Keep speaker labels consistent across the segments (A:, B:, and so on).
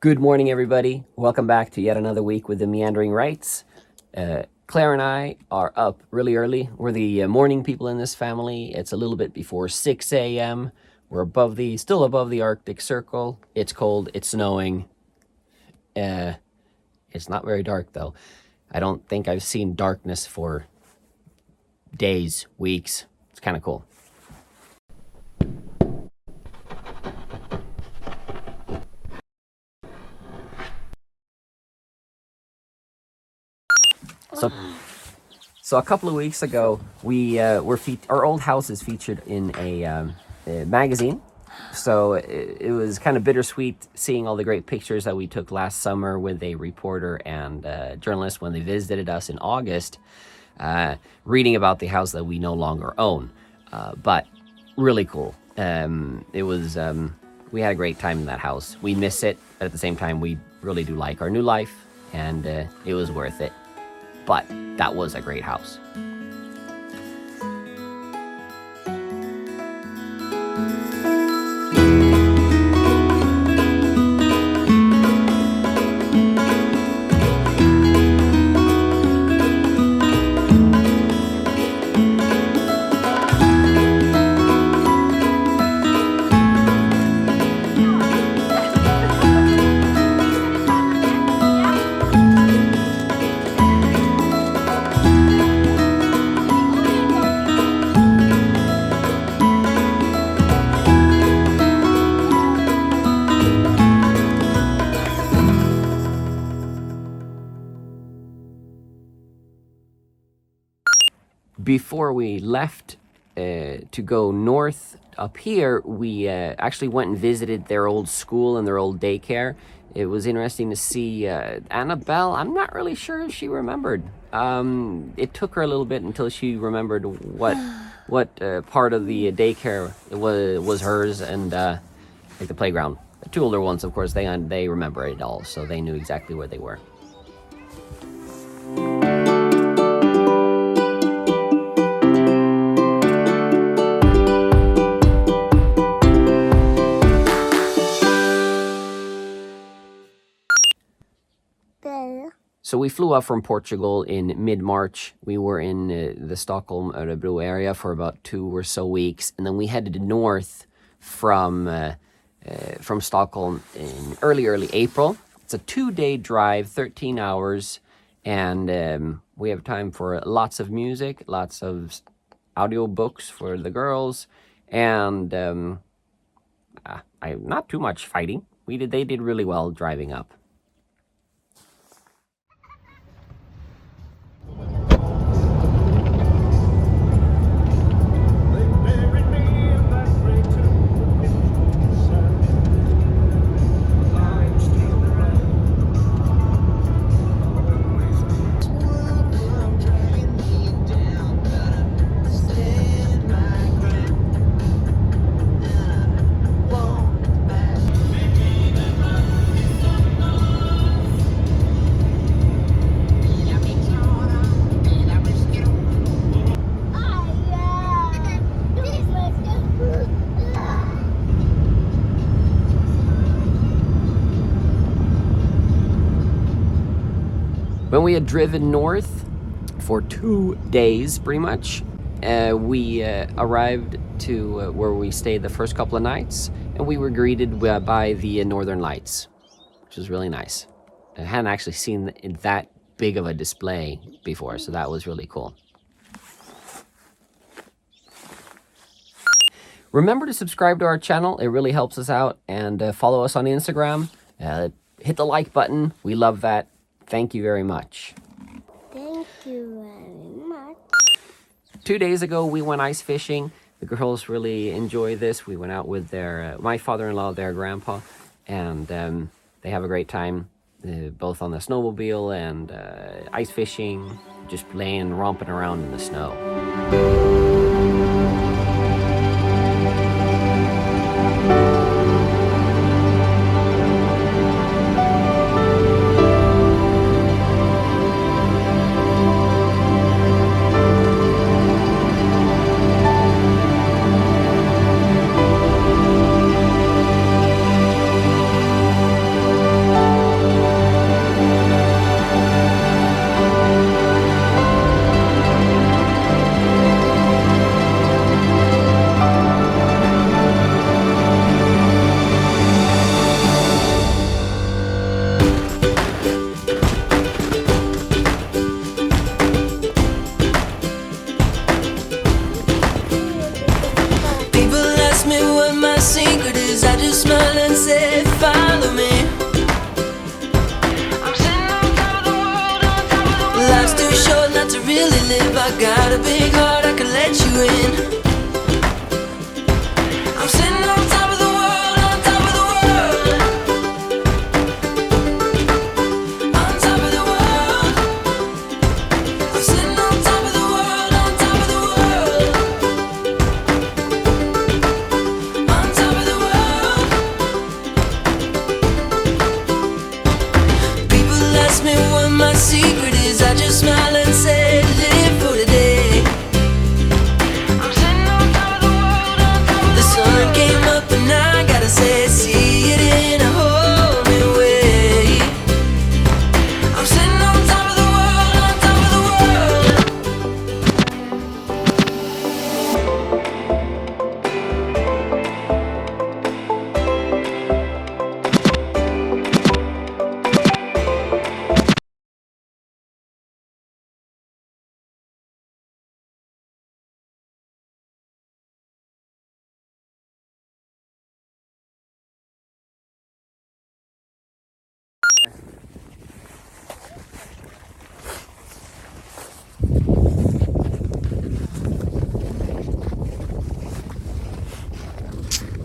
A: Good morning, everybody. Welcome back to yet another week with the Meandering Wrights. Claire and I are up really early. We're the morning people in this family. It's a little bit before 6 a.m. We're still above the Arctic Circle. It's cold. It's snowing. It's not very dark, though. I don't think I've seen darkness for days, weeks. It's kind of cool. So a couple of weeks ago, our old house is featured in a magazine. So it was kind of bittersweet seeing all the great pictures that we took last summer with a reporter and journalist when they visited us in August, reading about the house that we no longer own. But really cool. We had a great time in that house. We miss it, but at the same time, we really do like our new life, and it was worth it. But that was a great house. Before we left to go north up here, we actually went and visited their old school and their old daycare. It was interesting to see Annabelle. I'm not really sure if she remembered. It took her a little bit until she remembered what part of the daycare was hers, and like the playground. The two older ones, of course, they remember it all, so they knew exactly where they were. So we flew up from Portugal in mid-March. We were in the Stockholm-Örebro area for about 2 or so weeks, and then we headed north from Stockholm in early April. It's a 2-day drive, 13 hours, and we have time for lots of music, lots of audio books for the girls, and not too much fighting. They did really well driving up. When we had driven north for 2 days, pretty much, we arrived to where we stayed the first couple of nights, and we were greeted by the Northern Lights, which was really nice. I hadn't actually seen that big of a display before, so that was really cool. Remember to subscribe to our channel. It really helps us out, and follow us on Instagram. Hit the like button. We love that. Thank you very much.
B: Thank you very much.
A: 2 days ago, we went ice fishing. The girls really enjoy this. We went out with my father-in-law, their grandpa, and they have a great time, both on the snowmobile and ice fishing, just playing, romping around in the snow.
C: I got a big heart, I can let you in. I'm sitting on top of the world, on top of the world. On top of the world. I'm sitting on top of the world, on top of the world. On top of the world. People ask me what my secret is, I just smile and say, live for today. I'm sitting on top of the world, on top of the sun came up and I gotta say, see it in a whole new way. I'm sitting on top of the world, on top of the world.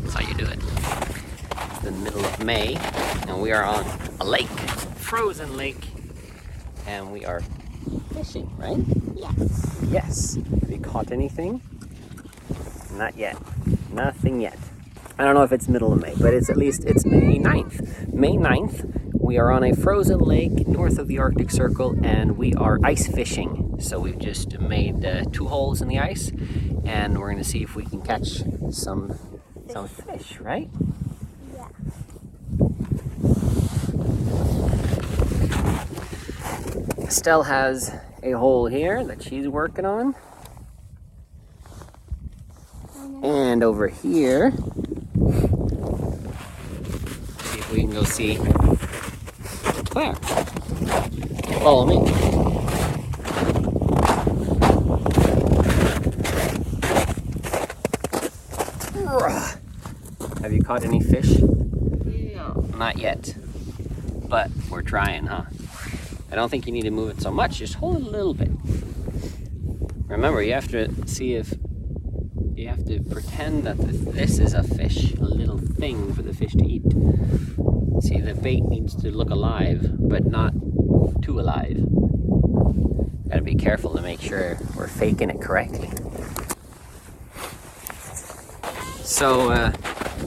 A: That's how you do it. It's the middle of May, and we are on a lake, frozen lake, and we are fishing, right?
B: Yes.
A: Yes. Have you caught anything? Not yet. Nothing yet. I don't know if it's middle of May, but it's May 9th. May 9th, we are on a frozen lake north of the Arctic Circle, and we are ice fishing. So we've just made 2 holes in the ice, and we're going to see if we can catch some fish, right?
B: Yeah.
A: Estelle has a hole here that she's working on. And over here, see if we can go see Claire. Follow me. Have you caught any fish?
B: No.
A: Not yet, but we're trying, huh? I don't think you need to move it so much, just hold it a little bit. Remember, you have to see if you have to pretend that this is a fish, a little thing for the fish to eat. See, the bait needs to look alive, but not too alive. Gotta be careful to make sure we're faking it correctly. So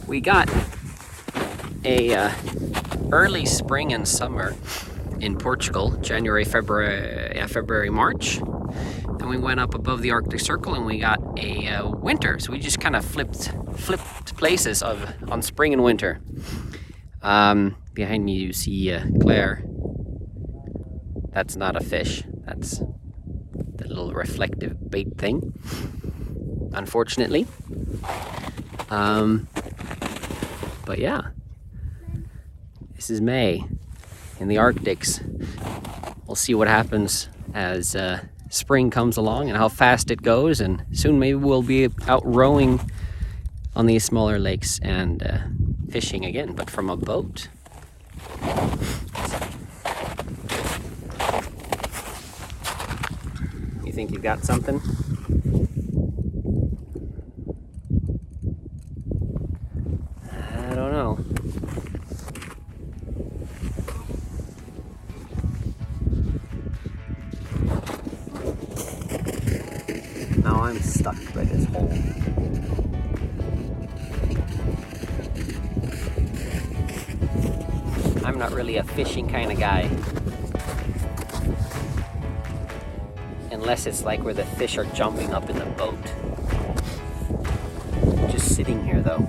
A: we got a early spring and summer in Portugal, January, February, March. Then we went up above the Arctic Circle and we got a winter. So we just kind of flipped places on spring and winter. Behind me you see Claire. That's not a fish. That's the little reflective bait thing, unfortunately. But yeah, this is May in the Arctics. We'll see what happens as spring comes along and how fast it goes, and soon maybe we'll be out rowing on these smaller lakes and fishing again, but from a boat. You think you've got something? I don't know. Now I'm stuck by this hole. I'm not really a fishing kind of guy. Unless it's like where the fish are jumping up in the boat. Just sitting here though.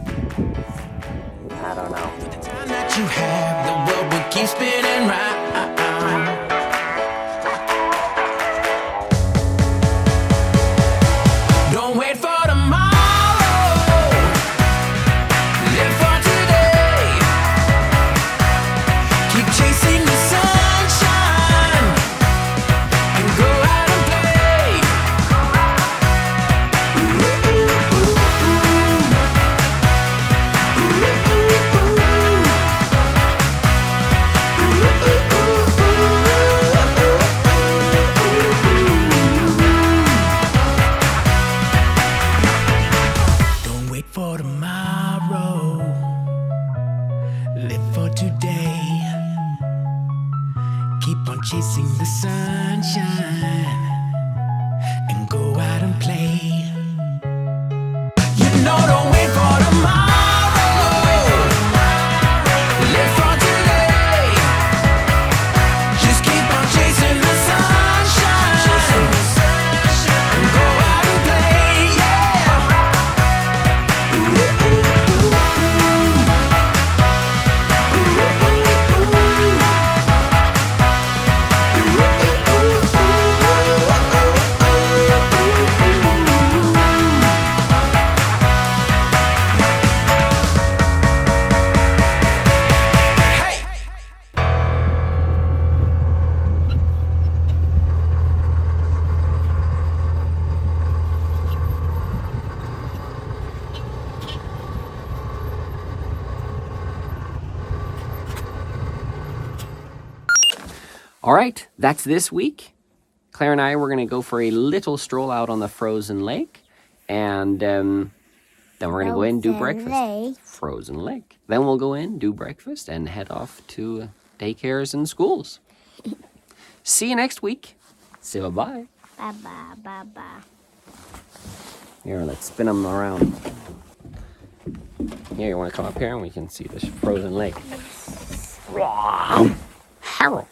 A: I don't know.
C: The time that you have, the world will keep spinning round. Don't wait for tomorrow. Live for today. Keep chasing the sunshine and go out and play. Live for today. Keep on chasing the sunshine and go out and play. You know, don't wait for tomorrow. Live for today. Just keep on chasing the sunshine and go out and play.
A: All right, that's this week. Claire and I, we're going to go for a little stroll out on the frozen lake. And then we're going to go in and do breakfast.
B: Lake.
A: Frozen lake. Then we'll go in, do breakfast, and head off to daycares and schools. See you next week. Say bye-bye.
B: Bye-bye, bye-bye.
A: Here, let's spin them around. Here, you want to come up here and we can see this frozen lake. Harold.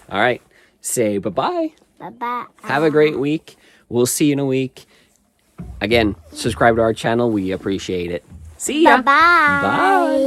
A: All right, say bye-bye.
B: Bye-bye.
A: Have a great week. We'll see you in a week. Again, subscribe to our channel. We appreciate it. See ya.
B: Bye-bye.
A: Bye.